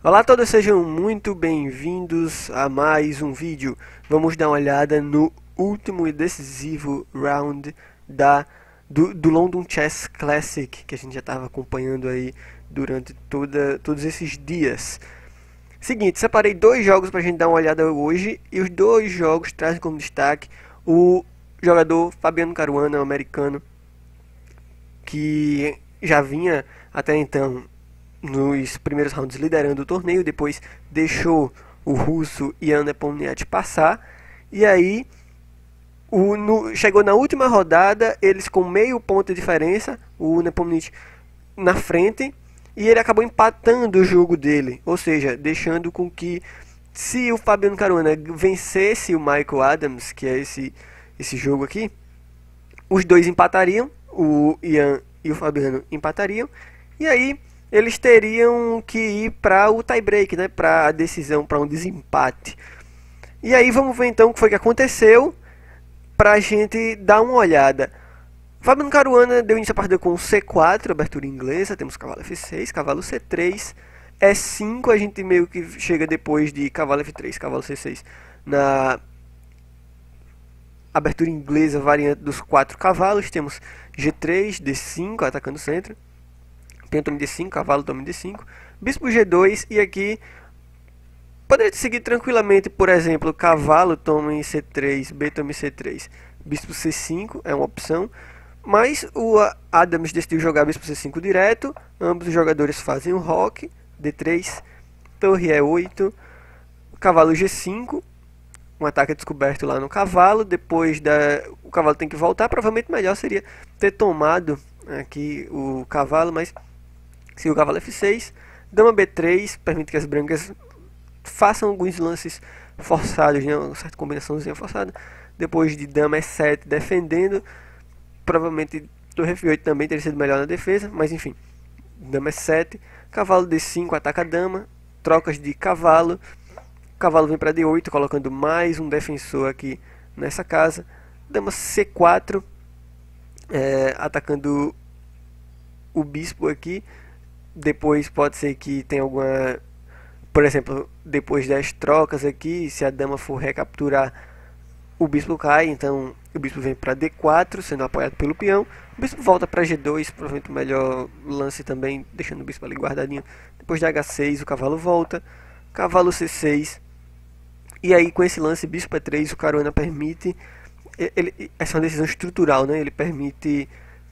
Olá a todos, sejam muito bem-vindos a mais um vídeo. Vamos dar uma olhada no último e decisivo round do London Chess Classic, que a gente já estava acompanhando aí durante todos esses dias. Seguinte, separei dois jogos para a gente dar uma olhada hoje, e os dois jogos trazem como destaque o jogador Fabiano Caruana, americano, que já vinha até então nos primeiros rounds liderando o torneio, depois deixou o russo Ian Nepomniachtchi passar, e aí chegou na última rodada, eles com meio ponto de diferença, o Nepomniachtchi na frente, e ele acabou empatando o jogo dele, ou seja, deixando com que, se o Fabiano Caruana vencesse o Michael Adams, que é esse jogo aqui, os dois empatariam, o Ian e o Fabiano empatariam, e aí eles teriam que ir para o tie-break, né, para a decisão, para um desempate. E aí vamos ver então o que foi que aconteceu, para a gente dar uma olhada. Fabiano Caruana deu início à partida com C4, abertura inglesa, temos cavalo F6, cavalo C3, E5, a gente meio que chega depois de cavalo F3, cavalo C6, na abertura inglesa, variante dos 4 cavalos, temos G3, D5, atacando o centro, peão toma D5, cavalo toma D5, bispo G2, e aqui poderia seguir tranquilamente, por exemplo, cavalo toma em C3, B toma em C3, bispo C5 é uma opção, mas o Adams decidiu jogar bispo C5 direto, ambos os jogadores fazem o roque, D3, torre E8, cavalo G5, um ataque descoberto lá no cavalo, o cavalo tem que voltar, provavelmente melhor seria ter tomado aqui o cavalo, mas se o cavalo F6, dama B3, permite que as brancas façam alguns lances forçados, né, uma certa combinaçãozinha forçada, depois de dama E7 defendendo, provavelmente torre F8 também teria sido melhor na defesa, mas enfim, dama E7, cavalo D5 ataca a dama, trocas de cavalo, cavalo vem para D8, colocando mais um defensor aqui nessa casa, dama C4, atacando o bispo aqui, depois pode ser que tenha alguma, por exemplo, depois das trocas aqui, se a dama for recapturar, o bispo cai, então o bispo vem para D4, sendo apoiado pelo peão, o bispo volta para G2, provavelmente o melhor lance também, deixando o bispo ali guardadinho, depois de H6 o cavalo volta, cavalo C6, e aí com esse lance bispo E3 o Caruana permite, essa é uma decisão estrutural, né? Ele permite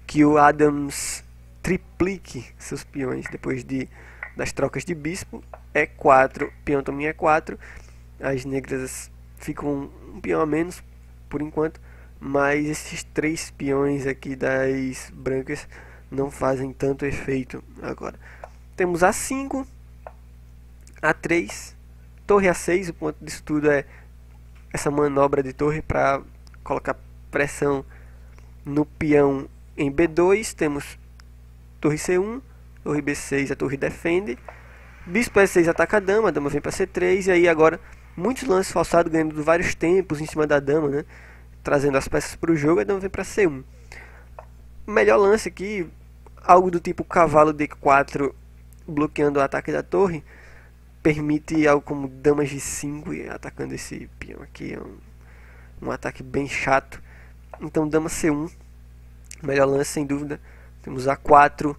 que o Adams triplique seus peões depois das trocas de bispo. E4, peão toma em E4, as negras ficam um peão a menos por enquanto, mas esses 3 peões aqui das brancas não fazem tanto efeito agora. Temos A5, A3, torre A6, o ponto disso tudo é essa manobra de torre para colocar pressão no peão em B2, temos torre C1, torre B6, a torre defende, bispo E6 ataca a dama vem para C3, e aí agora muitos lances forçados ganhando vários tempos em cima da dama, né? Trazendo as peças para o jogo, a dama vem para C1. Melhor lance aqui, algo do tipo cavalo D4 bloqueando o ataque da torre, permite algo como dama G5 e atacando esse peão aqui, é um ataque bem chato. Então dama C1, melhor lance sem dúvida. Temos A4,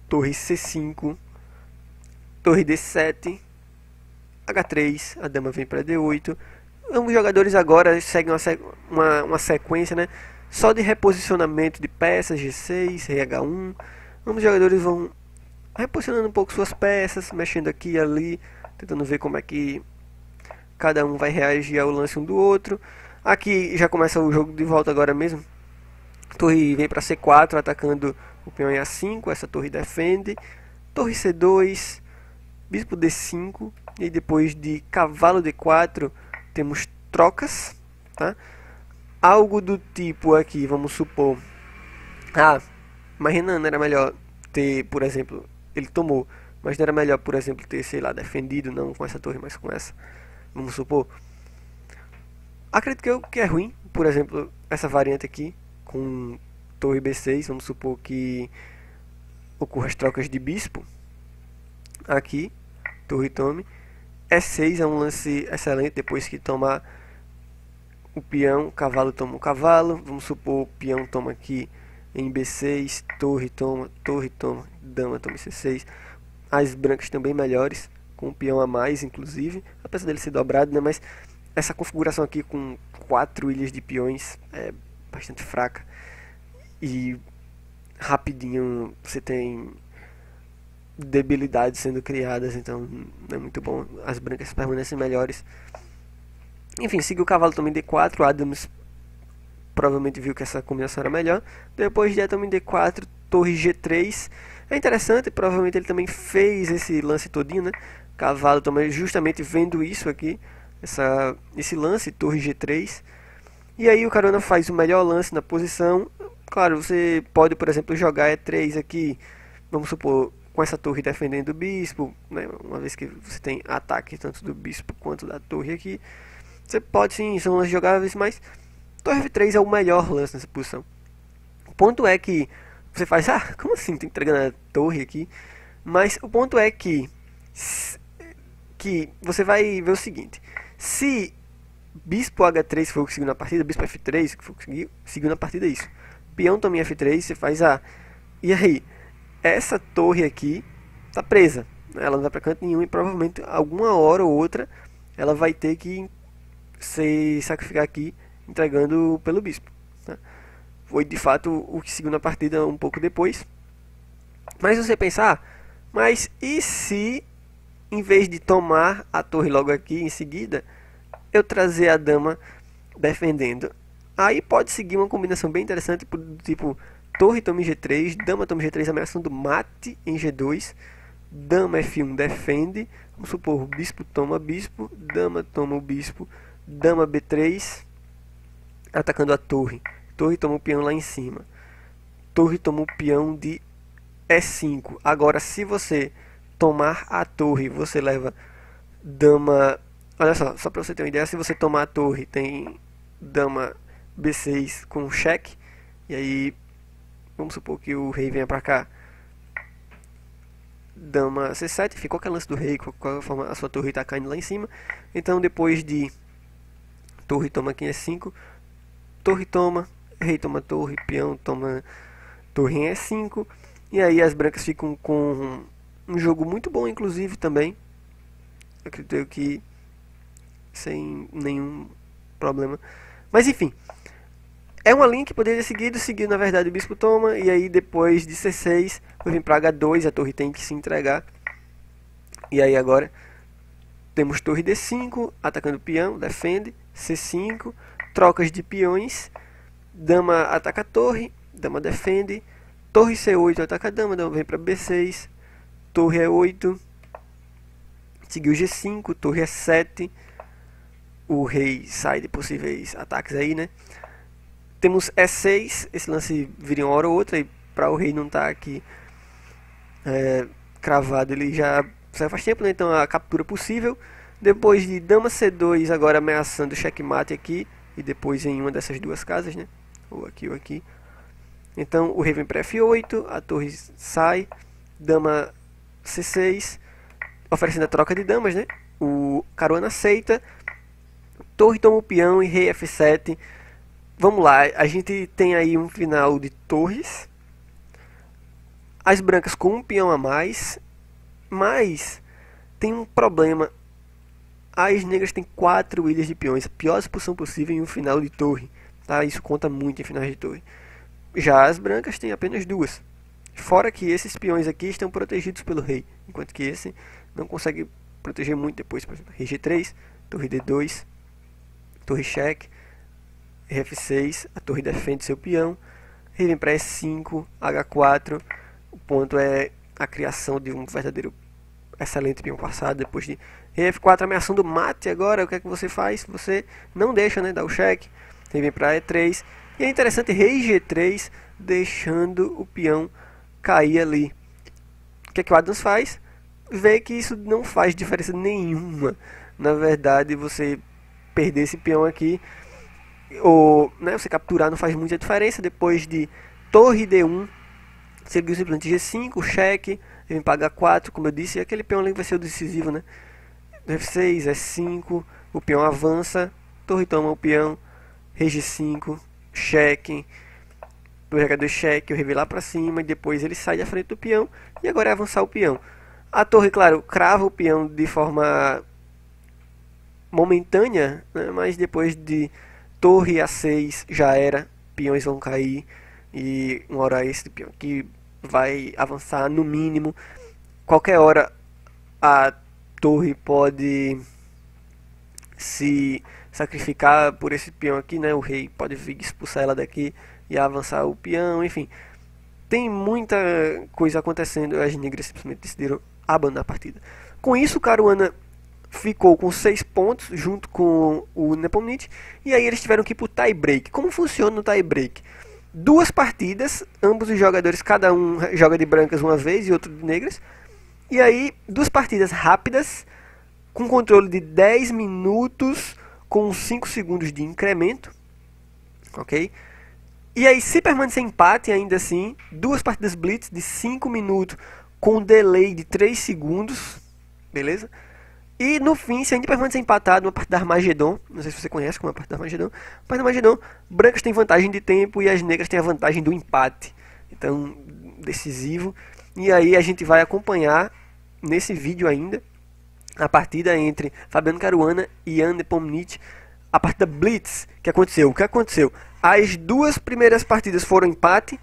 torre C5, torre D7, H3, a dama vem para D8. Ambos jogadores agora seguem uma sequência, né, só de reposicionamento de peças, G6, rei H1. Ambos jogadores vão reposicionando um pouco suas peças, mexendo aqui e ali, tentando ver como é que cada um vai reagir ao lance um do outro. Aqui já começa o jogo de volta agora mesmo. Torre vem para C4, atacando o peão em A5, essa torre defende. Torre C2, bispo D5, e depois de cavalo D4 temos trocas, tá? Algo do tipo aqui, vamos supor, mas Renan, não era melhor ter, por exemplo, ele tomou, mas não era melhor, por exemplo, ter, sei lá, defendido, não com essa torre, mas com essa, vamos supor. Acredito que é ruim, por exemplo, essa variante aqui, com torre B6, vamos supor que ocorra as trocas de bispo, aqui, torre tome. E6 é um lance excelente, depois que tomar o peão, cavalo toma o cavalo. Vamos supor, o peão toma aqui em B6, torre toma, dama toma C6. As brancas estão bem melhores, com o peão a mais, inclusive, apesar dele ser dobrado, né? Mas essa configuração aqui com 4 ilhas de peões é bastante fraca. E rapidinho você tem debilidades sendo criadas, então não é muito bom. As brancas permanecem melhores. Enfim, seguiu o cavalo também D4. Adams provavelmente viu que essa combinação era melhor. Depois de também D4, torre G3. É interessante, provavelmente ele também fez esse lance todinho, né? Cavalo também justamente vendo isso aqui, esse lance, torre G3. E aí o Caruana faz o melhor lance na posição. Claro, você pode, por exemplo, jogar E3 aqui, vamos supor, com essa torre defendendo o bispo, né? Uma vez que você tem ataque tanto do bispo quanto da torre aqui. Você pode sim, são lances jogáveis, mas torre F3 é o melhor lance nessa posição. O ponto é que você faz, como assim, tô entregando a torre aqui? Mas o ponto é que você vai ver o seguinte: se bispo H3 for o que seguiu na partida, bispo F3 que for o que seguiu na partida, é isso. Peão também F3, você faz e aí, essa torre aqui tá presa, ela não vai pra canto nenhum e provavelmente alguma hora ou outra ela vai ter que se sacrificar aqui, entregando pelo bispo, né? Foi de fato o que seguiu na partida um pouco depois. Mas você pensar, mas e se em vez de tomar a torre logo aqui em seguida, eu trazer a dama defendendo? Aí pode seguir uma combinação bem interessante, tipo torre toma G3, dama toma G3 ameaçando mate em G2, dama F1 defende, vamos supor, bispo toma bispo, dama toma o bispo, dama B3 atacando a torre, torre toma o peão lá em cima, torre toma o peão de E5. Agora se você tomar a torre, você leva dama, olha só para você ter uma ideia, se você tomar a torre tem dama B6 com cheque, e aí vamos supor que o rei venha para cá, dama C7, ficou aquele lance do rei, qualquer forma a sua torre está caindo lá em cima. Então depois de torre toma aqui em E5, torre toma, rei toma torre, peão toma torre em E5, e aí as brancas ficam com um jogo muito bom, inclusive também, acredito que sem nenhum problema. Mas enfim, é uma linha que poderia seguir na verdade o bispo toma, e aí depois de C6 eu vim para H2, a torre tem que se entregar. E aí agora temos torre D5, atacando o peão, defende, C5, trocas de peões, dama ataca a torre, dama defende, torre C8 ataca a dama vem para B6, torre E8, seguiu G5, torre E7, o rei sai de possíveis ataques aí, né? Temos E6, esse lance vira uma hora ou outra, e para o rei não estar aqui cravado, ele já sai faz tempo, né? Então a captura possível. Depois de dama C2, agora ameaçando checkmate aqui, e depois em uma dessas duas casas, né? Ou aqui. Então o rei vem para F8, a torre sai, dama C6, oferecendo a troca de damas, né? O Caruana aceita, torre toma o peão e rei F7. Vamos lá, a gente tem aí um final de torres, as brancas com um peão a mais, mas tem um problema, as negras têm 4 ilhas de peões, a pior exposição possível em um final de torre, tá? Isso conta muito em finais de torre. Já as brancas têm apenas 2, fora que esses peões aqui estão protegidos pelo rei, enquanto que esse não consegue proteger muito depois. Por exemplo, rei G3, torre D2, torre cheque, rei F6, a torre defende seu peão, rei vem para E5, H4. O ponto é a criação de um verdadeiro excelente peão passado. Depois de rei F4 ameaçando mate, agora o que é que você faz? Você não deixa, né, dar o cheque, rei vem para E3, e é interessante, rei G3 deixando o peão cair ali. O que é que o Adams faz? Vê que isso não faz diferença nenhuma, na verdade você perder esse peão aqui, ou né, você capturar não faz muita diferença. Depois de torre D1, seguiu simplesmente G5, cheque, vem para H4, como eu disse, e aquele peão ali vai ser o decisivo, né? F6, S5, o peão avança, torre toma o peão, rei G5, cheque, torre H2 cheque, o rei lá para cima, e depois ele sai da frente do peão, e agora é avançar o peão. A torre, claro, crava o peão de forma momentânea, né? Mas depois de torre A6 já era, peões vão cair, e uma hora esse peão aqui vai avançar no mínimo. Qualquer hora a torre pode se sacrificar por esse peão aqui, né? O rei pode vir expulsar ela daqui e avançar o peão, enfim. Tem muita coisa acontecendo, as negras simplesmente decidiram abandonar a partida. Com isso, Caruana ficou com 6 pontos junto com o Nepomniachtchi, e aí eles tiveram que ir pro tie break. Como funciona no tie break? 2 partidas, ambos os jogadores, cada um joga de brancas uma vez e outro de negras. E aí, 2 partidas rápidas, com controle de 10 minutos, com 5 segundos de incremento. Ok? E aí, se permanecer empate, ainda assim, 2 partidas blitz de 5 minutos, com delay de 3 segundos. Beleza? E no fim, se ainda permanecer empatado, uma partida Armagedon, não sei se você conhece como é a partida Armagedon, brancas têm vantagem de tempo e as negras têm a vantagem do empate. Então, decisivo. E aí a gente vai acompanhar nesse vídeo ainda a partida entre Fabiano Caruana e Jan Nepomniachtchi, a partida Blitz que aconteceu. O que aconteceu? As 2 primeiras partidas foram empate.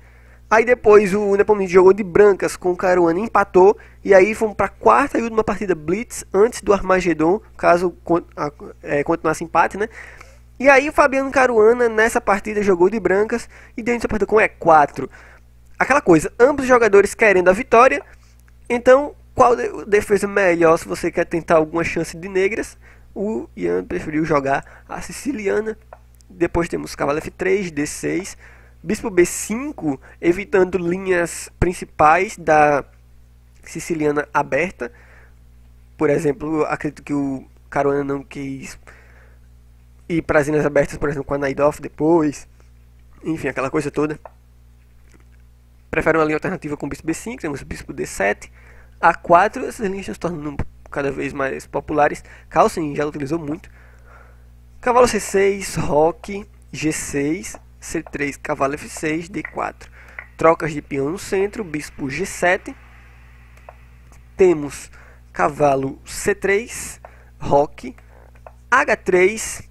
Aí depois o Nepomniachtchi jogou de brancas com o Caruana, empatou. E aí fomos para a 4ª e última partida Blitz antes do Armagedon, caso continuasse empate, né? E aí o Fabiano Caruana nessa partida jogou de brancas e dentro dessa partida com E4. Aquela coisa, ambos os jogadores querendo a vitória. Então, qual defesa melhor se você quer tentar alguma chance de negras? O Jan preferiu jogar a siciliana. Depois temos cavalo F3, D6... Bispo B5, evitando linhas principais da siciliana aberta. Por exemplo, acredito que o Caruana não quis ir para as linhas abertas, por exemplo, com a Najdorf depois. Enfim, aquela coisa toda. Prefere uma linha alternativa com Bispo B5, temos Bispo D7, A4. Essas linhas estão se tornando cada vez mais populares. Carlsen já utilizou muito. Cavalo C6, Roque, G6... C3, cavalo F6, D4. Trocas de peão no centro, bispo G7. Temos cavalo C3, roque, H3.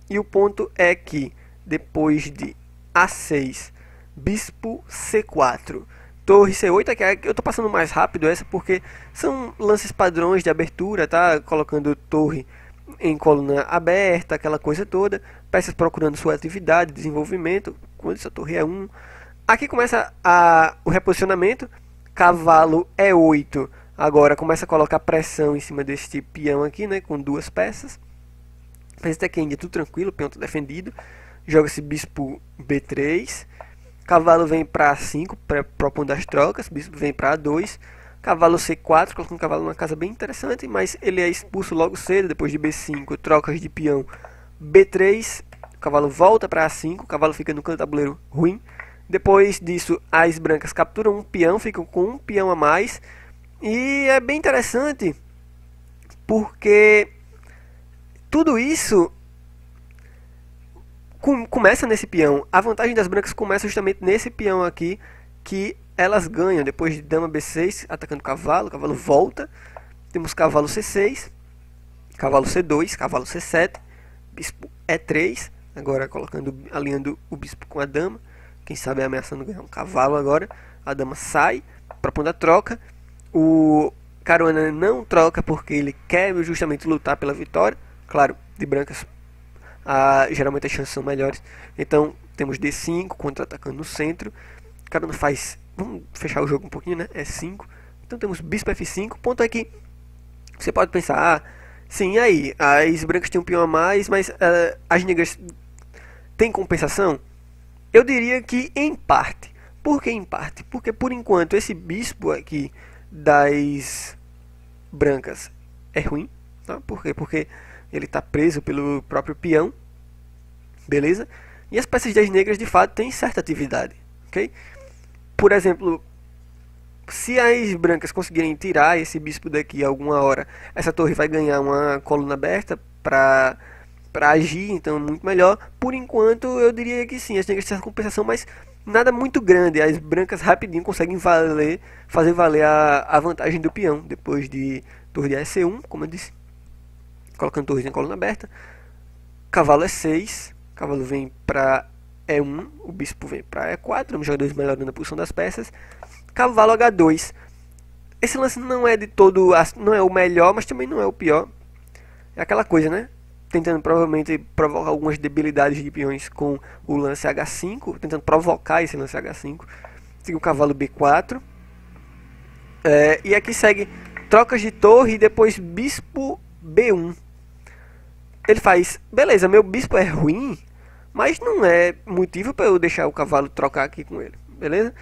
E o ponto é que depois de A6, bispo C4, torre C8. Aqui eu estou passando mais rápido essa porque são lances padrões de abertura, tá? Colocando torre em coluna aberta, aquela coisa toda, peças procurando sua atividade, desenvolvimento, quando essa torre é 1. Aqui começa o reposicionamento, cavalo E8, agora começa a colocar pressão em cima deste peão aqui, né, com 2 peças. Mas até aqui ainda é tudo tranquilo, o peão está defendido, joga-se bispo B3, cavalo vem para A5, propondo as trocas, bispo vem para A2, cavalo C4, colocando um cavalo numa casa bem interessante, mas ele é expulso logo cedo, depois de B5, trocas de peão B3, o cavalo volta para A5, o cavalo fica no canto do tabuleiro ruim. Depois disso, as brancas capturam um peão, ficam com um peão a mais. E é bem interessante, porque tudo isso começa nesse peão. A vantagem das brancas começa justamente nesse peão aqui, que elas ganham depois de dama B6, atacando o cavalo volta. Temos cavalo C6, cavalo C2, cavalo C7, bispo E3, agora alinhando o bispo com a dama, quem sabe ameaçando ganhar um cavalo agora. A dama sai, propondo a troca. O Caruana não troca porque ele quer justamente lutar pela vitória. Claro, de brancas geralmente as chances são melhores. Então temos D5, contra-atacando no centro. O Caruana faz, vamos fechar o jogo um pouquinho, né? E5. Então temos bispo F5. O ponto é que você pode pensar, sim, aí, as brancas têm um peão a mais, mas as negras têm compensação? Eu diria que em parte. Por que em parte? Porque por enquanto esse bispo aqui das brancas é ruim, tá? Por quê? Porque ele está preso pelo próprio peão, beleza? E as peças das negras de fato têm certa atividade, ok? Por exemplo, Se as brancas conseguirem tirar esse bispo daqui alguma hora, essa torre vai ganhar uma coluna aberta para agir, então muito melhor. Por enquanto eu diria que sim, as negras têm essa compensação, mas nada muito grande. As brancas rapidinho conseguem fazer valer a vantagem do peão, depois de torre de AC1, como eu disse, colocando torres em coluna aberta. Cavalo E6, cavalo vem para E1, o bispo vem para E4, os jogadores melhorando a posição das peças. Cavalo H2. Esse lance não é de todo, não é o melhor, mas também não é o pior. É aquela coisa, né? Tentando provavelmente provocar algumas debilidades de peões com o lance H5, tentando provocar esse lance H5. Segue o cavalo B4. E aqui segue trocas de torre e depois bispo B1. Ele faz, beleza, meu bispo é ruim, mas não é motivo para eu deixar o cavalo trocar aqui com ele, beleza?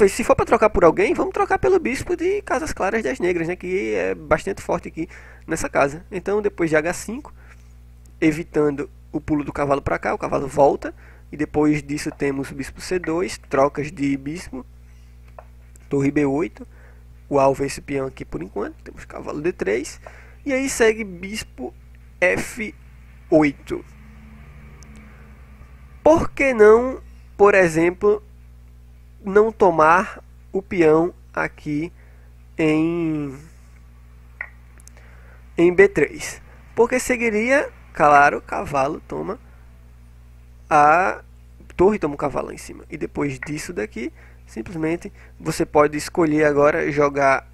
Se for para trocar por alguém, vamos trocar pelo bispo de Casas Claras das Negras, né, que é bastante forte aqui nessa casa. Então, depois de H5, evitando o pulo do cavalo para cá, o cavalo volta. E depois disso temos o bispo C2, trocas de bispo, torre B8. O alvo é esse peão aqui por enquanto. Temos cavalo D3. E aí segue bispo F8. Por que não, por exemplo, não tomar o peão aqui em B3? Porque seguiria, claro, cavalo toma a torre, toma o cavalo lá em cima. E depois disso daqui, simplesmente você pode escolher agora jogar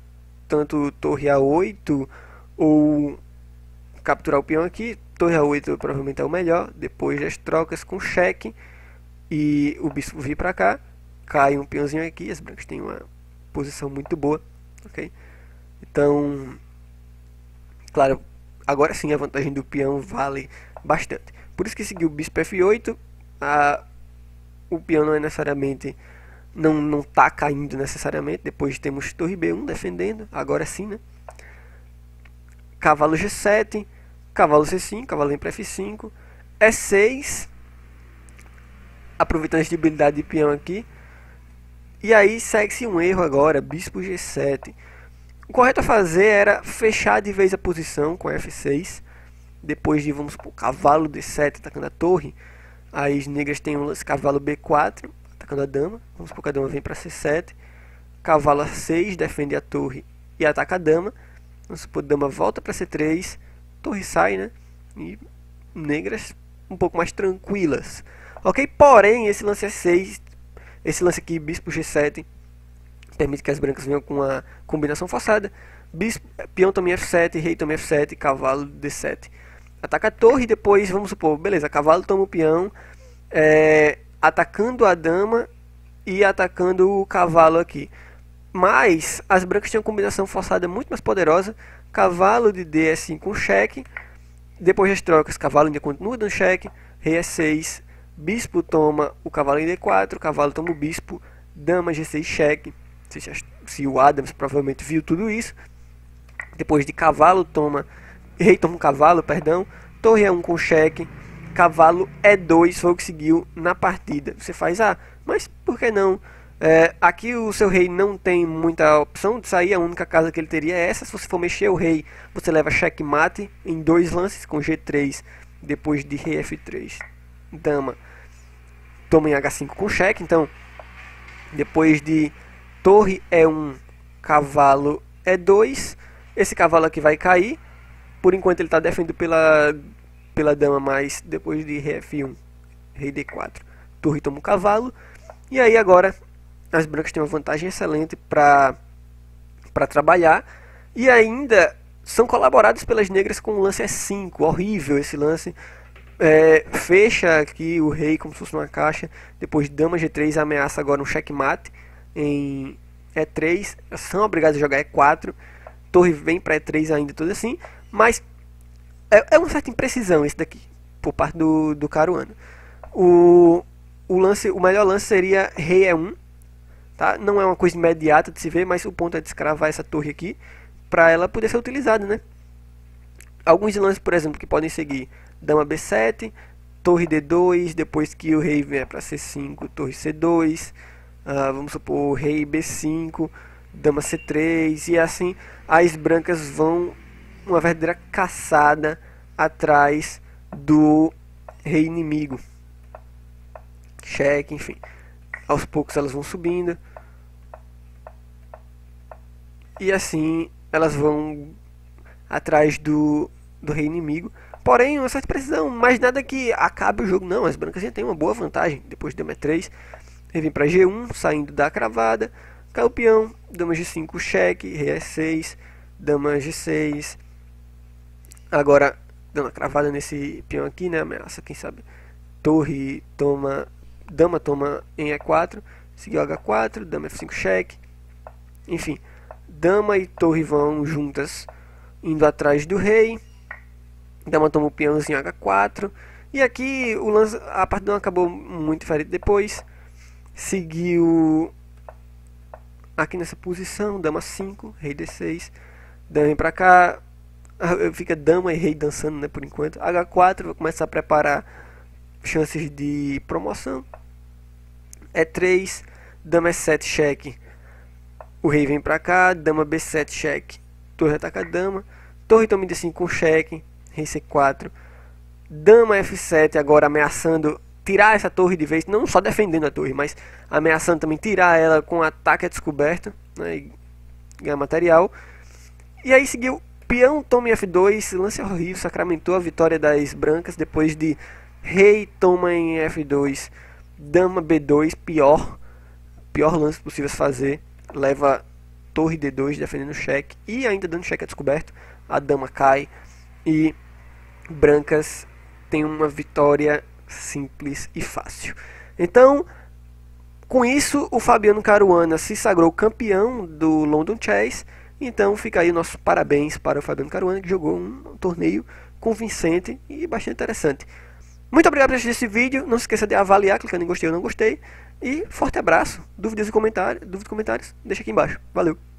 tanto torre A8 ou capturar o peão aqui. Torre A8 provavelmente é o melhor. Depois das trocas com cheque e o bispo vir para cá, cai um peãozinho aqui. As brancas têm uma posição muito boa, ok? Então, claro, agora sim a vantagem do peão vale bastante. Por isso que seguiu o bispo F8. O peão não é necessariamente, não está caindo necessariamente. Depois temos torre B1 defendendo, agora sim, né? Cavalo G7, cavalo C5, cavalo vem para F5, E6, aproveitando a estabilidade de peão aqui. E aí segue-se um erro agora, bispo G7. O correto a fazer era fechar de vez a posição com F6. Depois de, vamos supor, cavalo D7 atacando a torre. Aí as negras têm um lance cavalo B4 atacando a dama. Vamos supor que a dama vem para C7. Cavalo A6 defende a torre e ataca a dama. Vamos supor, dama volta para C3. Torre sai, né? E negras um pouco mais tranquilas. Ok? Porém, esse lance E6, esse lance aqui, bispo G7, permite que as brancas venham com a combinação forçada. Bispo, peão toma F7, rei toma F7, cavalo D7. Ataca a torre e depois, vamos supor, beleza, cavalo toma o peão, atacando a dama e atacando o cavalo aqui. Mas as brancas têm uma combinação forçada muito mais poderosa. Cavalo de D assim com cheque. Depois das trocas, cavalo ainda continua dando cheque. Rei E6, bispo toma o cavalo em D4, cavalo toma o bispo, dama G6 cheque. Se o Adams provavelmente viu tudo isso. Depois de cavalo toma, rei toma um cavalo, perdão, torre E1 com cheque, cavalo E2 foi o que seguiu na partida. Você faz, mas por que não? Aqui o seu rei não tem muita opção de sair, a única casa que ele teria é essa. Se você for mexer o rei, você leva checkmate em 2 lances com G3, depois de rei F3, dama toma em H5 com cheque. Então, depois de torre E1, cavalo E2, esse cavalo aqui vai cair. Por enquanto ele está defendendo pela dama, mas depois de rei F1, rei D4, torre toma um cavalo. E aí agora as brancas têm uma vantagem excelente para trabalhar. E ainda são colaborados pelas negras com o lance E5. Horrível esse lance. Fecha aqui o rei como se fosse uma caixa. Depois dama G3 ameaça agora um checkmate em E3. São obrigados a jogar E4. Torre vem para E3 ainda, tudo assim. Mas é uma certa imprecisão esse daqui, por parte do Caruana. O melhor lance seria rei E1. Tá? Não é uma coisa imediata de se ver, mas o ponto é descravar essa torre aqui para ela poder ser utilizada, né? Alguns lances, por exemplo, que podem seguir: dama B7, torre D2, depois que o rei vier para C5, torre C2, vamos supor, rei B5, dama C3, e assim as brancas vão uma verdadeira caçada atrás do rei inimigo. Cheque, enfim. Aos poucos elas vão subindo. E assim elas vão atrás do rei inimigo. Porém, uma certa precisão, mas nada que acabe o jogo, não. As brancas já têm uma boa vantagem. Depois de dama E3, rei vem para G1, saindo da cravada. Cai o peão, dama G5, cheque, rei E6, dama G6. Agora, dando a cravada nesse peão aqui, né? Ameaça, quem sabe. Torre toma, dama toma em E4, seguiu H4, dama F5, cheque. Enfim, dama e torre vão juntas, indo atrás do rei. Dama toma o peãozinho H4. E aqui o lance, a partida não acabou muito diferente depois. Seguiu aqui nessa posição, dama 5, rei D6. Dama vem pra cá. Fica dama e rei dançando, né, por enquanto. H4, vou começar a preparar chances de promoção. E3, dama E7, cheque. O rei vem pra cá, dama B7, cheque. Torre ataca a dama. Torre toma D5 com cheque. Rei C4. Dama F7, agora ameaçando tirar essa torre de vez. Não só defendendo a torre, mas ameaçando também tirar ela com ataque a descoberto, né, e ganhar material. E aí seguiu peão toma em F2. Lance horrível, sacramentou a vitória das brancas. Depois de rei toma em F2, dama B2, pior lance possível a fazer. Leva torre D2 defendendo o cheque e ainda dando cheque a descoberto. A dama cai e brancas tem uma vitória simples e fácil. Então, com isso, o Fabiano Caruana se sagrou campeão do London Chess. Então fica aí o nosso parabéns para o Fabiano Caruana, que jogou um torneio convincente e bastante interessante. Muito obrigado por assistir esse vídeo. Não se esqueça de avaliar, clicando em gostei ou não gostei. E forte abraço. Dúvidas e comentários, deixa aqui embaixo. Valeu!